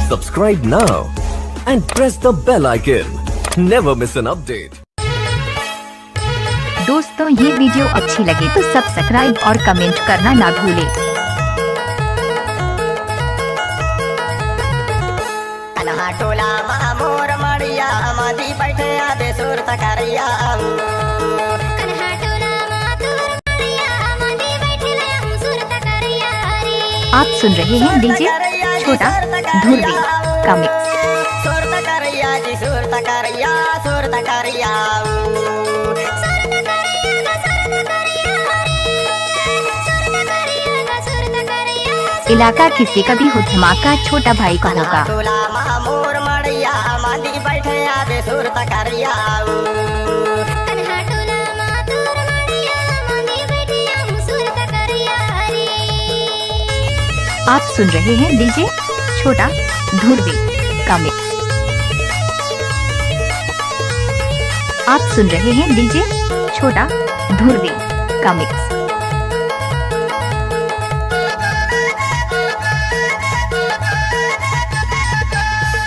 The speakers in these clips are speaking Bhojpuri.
Subscribe now and press the bell icon. Never miss an update. दोस्तों ये वीडियो अच्छी लगे तो सब्सक्राइब और कमेंट करना ना भूलें। टोला मोर मड़िया मदी बैठे आदे सुर तकरिया आप सुन रहे हैं डीजे छोटा धुर्वी का मिक्स। सुर तकरिया जी सुर तकरिया सुर तकरिया इलाका किसी का भी हो धमाका छोटा भाई का होगा। टोला मोर मड़िया मदी बैठे आदे सुर तकरिया आप सुन रहे हैं डीजे छोटा धुर्वी का मिक्स। आप सुन रहे हैं डीजे छोटा धुर्वी का मिक्स।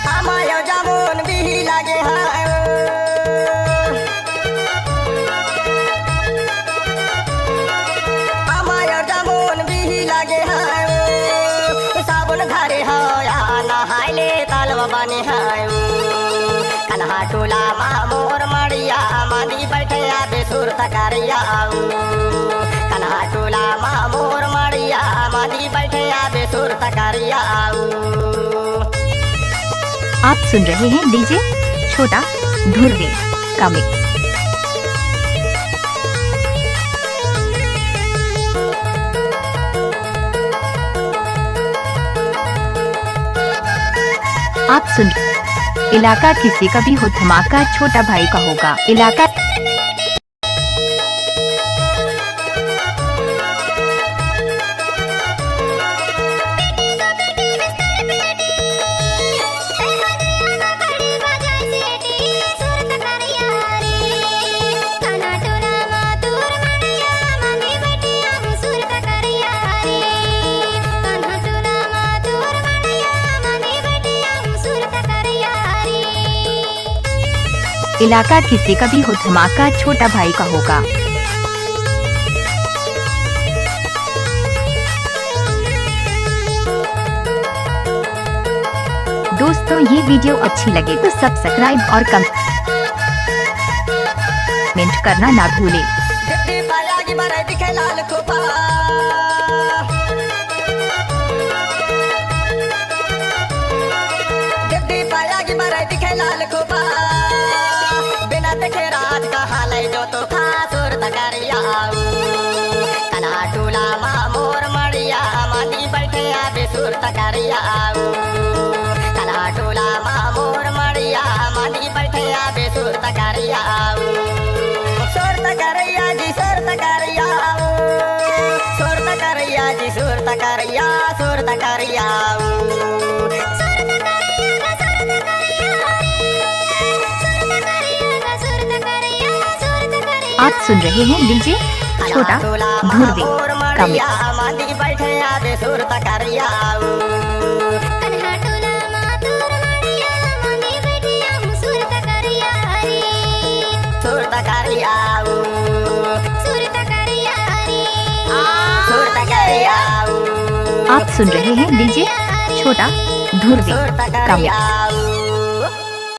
हमायो जामुन भी लगे है हमायो जामुन भी लगे है साबुन घरे हो या नहाइले तलवा बने है कन्हा टोला मोर मड़िया मदी बैठे आदे सुर तकरिया कन्हा टोला मोर मड़िया मदी बैठे आदे सुर तकरिया आप सुन रहे हैं डीजे छोटा धुर्वी का मिक्स। आप सुन इलाका किसी का भी हो धमाका छोटा भाई का होगा। इलाका इलाका किसी का भी हो धमाका छोटा भाई का होगा। दोस्तों ये वीडियो अच्छी लगे तो सब्सक्राइब और कमेंट करना ना भूलें। जो तो खासुर तकरिया कन्हा टोला मोर मड़िया मदी बैठे आदे सुर तकरिया कन्हा टोला मोर मड़िया मदी बैठे आदे सुर तकरिया सुर तकरिया जी सुर तकरिया सुर तकरिया जी सुर तकरिया सुर तकरिया आप सुन रहे हैं डीजे छोटा धुर्वी का मिक्स। मदी बैठे आदे सुर तकरिया सुर तकरिया सुर तकरिया आप सुन रहे हैं डीजे छोटा धुर्वी का मिक्स।